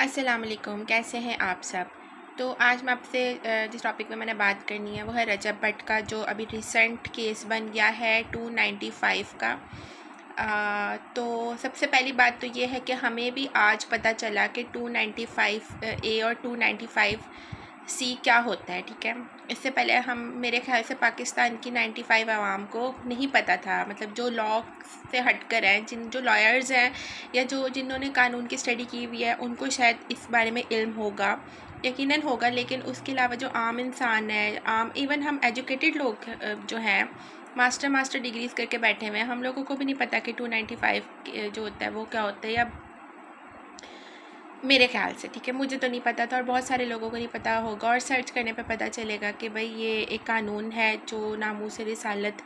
अस्सलाम वालेकुम, कैसे हैं आप सब। तो आज मैं आपसे जिस टॉपिक में मैंने बात करनी है वो है रजब भट्ट का जो अभी रिसेंट केस बन गया है 295 का। तो सबसे पहली बात तो ये है कि हमें भी आज पता चला कि 295 ए और 295 सी क्या होता है। ठीक है, इससे पहले हम मेरे ख्याल से पाकिस्तान की 95 आवाम को नहीं पता था। मतलब जो लॉ से हटकर हैं, जो लॉयर्स हैं या जिन्होंने कानून की स्टडी की हुई है उनको शायद इस बारे में इल्म होगा, यकीनन होगा। लेकिन उसके अलावा जो आम इंसान है, इवन हम एजुकेटेड लोग जो हैं, मास्टर डिग्रीज करके बैठे हुए हैं, हम लोगों को भी नहीं पता कि 295 जो होता है वो क्या होता है, या मेरे ख्याल से। ठीक है, मुझे तो नहीं पता था और बहुत सारे लोगों को नहीं पता होगा, और सर्च करने पे पता चलेगा कि भाई ये एक कानून है जो नामूस रिसालत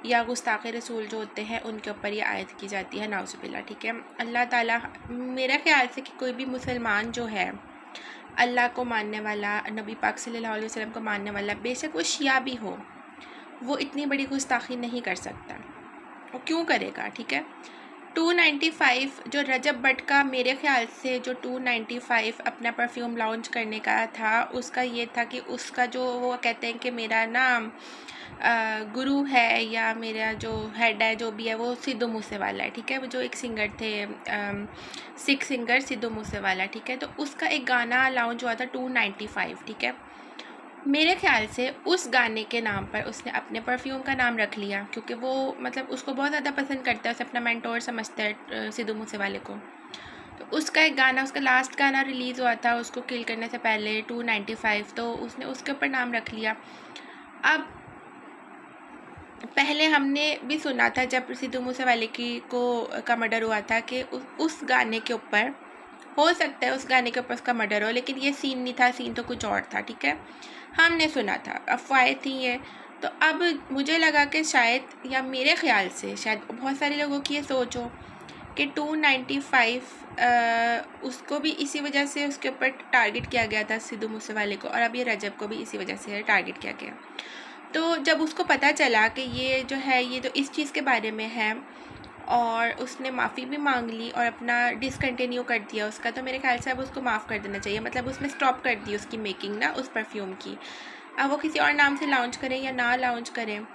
या गुस्ताख़ रसूल जो होते हैं उनके ऊपर ये आयत की जाती है, नाउज़ुबिल्लाह। ठीक है, अल्लाह ताला, मेरा ख्याल से कि कोई भी मुसलमान जो है अल्लाह को मानने वाला, नबी पाक सल्लल्लाहु अलैहि वसल्लम को मानने वाला, बेशक वो शिया भी हो, वो इतनी बड़ी गुस्ताखी नहीं कर सकता। वो क्यों करेगा। ठीक है, 295 जो रजब भट्ट का, मेरे ख्याल से जो 295 अपना परफ्यूम लॉन्च करने का था, उसका ये था कि उसका जो वो कहते हैं कि मेरा ना गुरु है या मेरा जो हेड है जो भी है वो सिद्धू मूसेवाला है। ठीक है, वो जो एक सिंगर थे, सिख सिंगर सिद्धू मूसेवाला। ठीक है, तो उसका एक गाना लॉन्च हुआ था 295। ठीक है, मेरे ख्याल से उस गाने के नाम पर उसने अपने परफ्यूम का नाम रख लिया, क्योंकि वो मतलब उसको बहुत ज़्यादा पसंद करता है, उसे अपना मेंटोर समझता है सिद्धू मूसेवाले को। तो उसका एक गाना, उसका लास्ट गाना रिलीज़ हुआ था उसको किल करने से पहले, 295, तो उसने उसके ऊपर नाम रख लिया। अब पहले हमने भी सुना था जब सिद्धू मूसेवाले का मर्डर हुआ था कि उस गाने के ऊपर हो सकता है, उस गाने के ऊपर उसका मर्डर हो, लेकिन ये सीन नहीं था, सीन तो कुछ और था। ठीक है, हमने सुना था, अफवाहें थी ये। तो अब मुझे लगा कि शायद, या मेरे ख्याल से शायद बहुत सारे लोगों की ये सोच हो कि 295 उसको भी इसी वजह से उसके ऊपर टारगेट किया गया था, सिद्धू मूसेवाले को, और अब ये रजब को भी इसी वजह से टारगेट किया गया। तो जब उसको पता चला कि ये जो है ये तो इस चीज़ के बारे में है, और उसने माफ़ी भी मांग ली और अपना डिसकंटिन्यू कर दिया उसका, तो मेरे ख्याल से अब उसको माफ़ कर देना चाहिए। मतलब उसने स्टॉप कर दी उसकी मेकिंग ना, उस परफ्यूम की। अब वो किसी और नाम से लॉन्च करें या ना लॉन्च करें,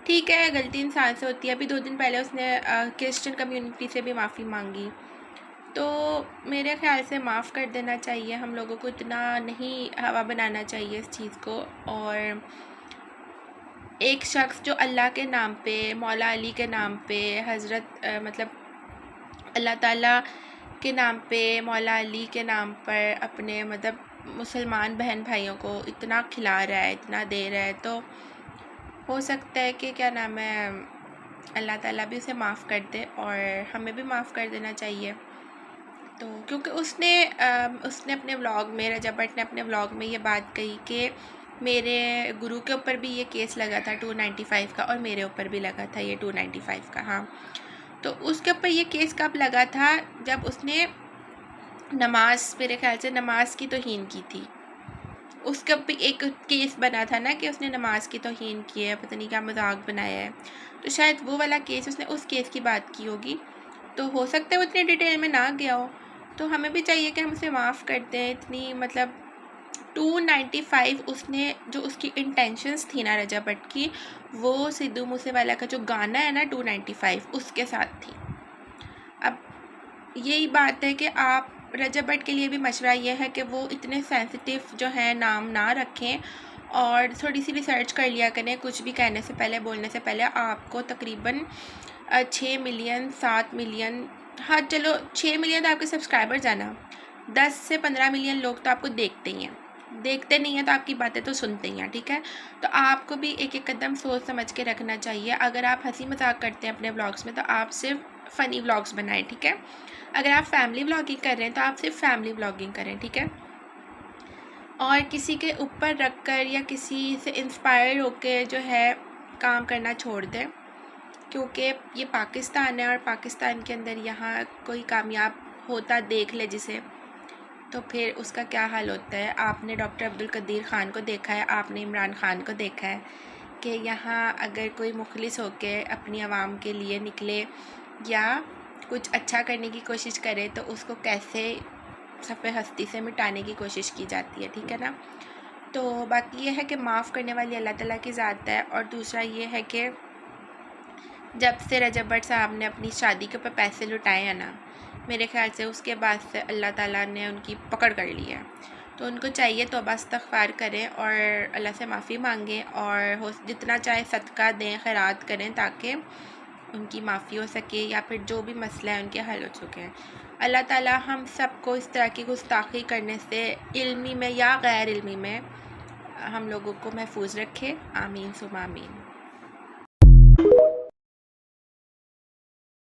ठीक है, गलती इंसान से होती है। अभी 2 दिन पहले उसने क्रिश्चियन कम्युनिटी से भी माफ़ी मांगी, तो मेरे ख्याल से माफ़ कर देना चाहिए। हम लोगों को इतना नहीं हवा बनाना चाहिए इस चीज़ को। और एक शख्स जो अल्लाह के नाम पे, मौला अली के नाम पे, हज़रत मतलब अल्लाह ताला के नाम पे, मौला अली के नाम पर अपने मतलब मुसलमान बहन भाइयों को इतना खिला रहा है, इतना दे रहा है, तो हो सकता है कि क्या नाम है, अल्लाह ताला भी उसे माफ़ कर दे और हमें भी माफ़ कर देना चाहिए। तो क्योंकि उसने अपने व्लॉग में, रजब भट्ट ने अपने व्लॉग में ये बात कही कि मेरे गुरु के ऊपर भी ये केस लगा था 295 का, और मेरे ऊपर भी लगा था ये 295 का। हाँ, तो उसके ऊपर ये केस कब लगा था, जब उसने नमाज, मेरे ख्याल से नमाज की तौहीन की थी। उसके ऊपर एक केस बना था ना कि उसने नमाज की तौहीन की है, पता नहीं क्या मजाक बनाया है, तो शायद वो वाला केस, उसने उस केस की बात की होगी। तो हो सकता है वो इतनी डिटेल में ना गया हो, तो हमें भी चाहिए कि हम उसे माफ़ कर दें। इतनी मतलब 295 उसने, जो उसकी इंटेंशंस थी ना रजब भट्ट की, वो सिद्धू मूसेवाला का जो गाना है ना 295 उसके साथ थी। अब यही बात है कि आप, रजब भट्ट के लिए भी मशवरा ये है कि वो इतने सेंसिटिव जो है नाम ना रखें, और थोड़ी सी रिसर्च कर लिया करें कुछ भी कहने से पहले, बोलने से पहले। आपको तकरीबन 6 मिलियन 7 मिलियन, हाँ चलो 6 मिलियन तो आपके सब्सक्राइबर्स हैं ना, 10 से 15 मिलियन लोग तो आपको देखते ही हैं, देखते नहीं हैं तो आपकी बातें तो सुनते ही हैं। ठीक है, तो आपको भी एक एक कदम सोच समझ के रखना चाहिए। अगर आप हंसी मजाक करते हैं अपने व्लॉग्स में, तो आप सिर्फ फ़नी व्लॉग्स बनाएं। ठीक है, अगर आप फैमिली व्लॉगिंग कर रहे हैं तो आप सिर्फ फैमिली व्लॉगिंग करें। ठीक है, और किसी के ऊपर रख कर या किसी से इंस्पायर होकर जो है काम करना छोड़ दें, क्योंकि ये पाकिस्तान है, और पाकिस्तान के अंदर यहाँ कोई कामयाब होता देख ले जिसे, तो फिर उसका क्या हाल होता है। आपने डॉक्टर अब्दुल कदीर ख़ान को देखा है, आपने इमरान ख़ान को देखा है कि यहाँ अगर कोई मुखलिस होके अपनी आवाम के लिए निकले या कुछ अच्छा करने की कोशिश करे, तो उसको कैसे सफ़े हस्ती से मिटाने की कोशिश की जाती है, ठीक है ना। तो बाकी ये है कि माफ़ करने वाली अल्लाह ताला की ज़ात है। और दूसरा ये है कि जब से रजब भट्ट साहब ने अपनी शादी के ऊपर पैसे लुटाए हैं ना, मेरे ख़्याल से उसके बाद से अल्लाह ताला ने उनकी पकड़ कर ली है। तो उनको चाहिए तौबा इस्तग़फ़ार करें और अल्लाह से माफ़ी मांगें और हो जितना चाहे सदका दें, खैरात करें, ताकि उनकी माफ़ी हो सके या फिर जो भी मसला है उनके हल हो चुके हैं। अल्लाह ताला हम सबको इस तरह की गुस्ताखी करने से इल्मी में या गैर इल्मी में हम लोगों को महफूज रखे। आमीन सुमा आमीन।